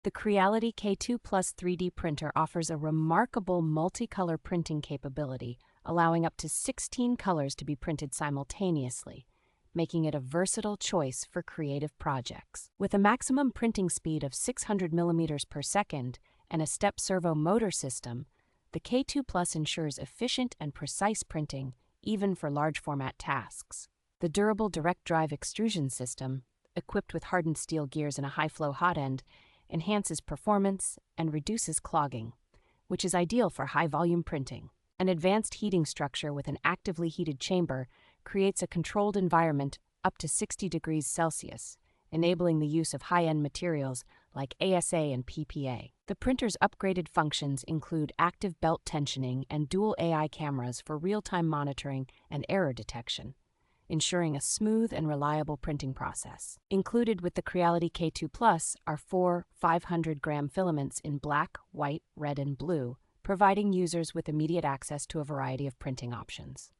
The Creality K2 Plus 3D printer offers a remarkable multicolor printing capability, allowing up to 16 colors to be printed simultaneously, making it a versatile choice for creative projects. With a maximum printing speed of 600 millimeters per second and a step-servo motor system, the K2 Plus ensures efficient and precise printing, even for large-format tasks. The durable direct-drive extrusion system, equipped with hardened steel gears and a high-flow hotend, enhances performance and reduces clogging, which is ideal for high-volume printing. An advanced heating structure with an actively heated chamber creates a controlled environment up to 60 degrees Celsius, enabling the use of high-end materials like ASA and PPA. The printer's upgraded functions include active belt tensioning and dual AI cameras for real-time monitoring and error detection, ensuring a smooth and reliable printing process. Included with the Creality K2 Plus are 4 500-gram filaments in black, white, red, and blue, providing users with immediate access to a variety of printing options.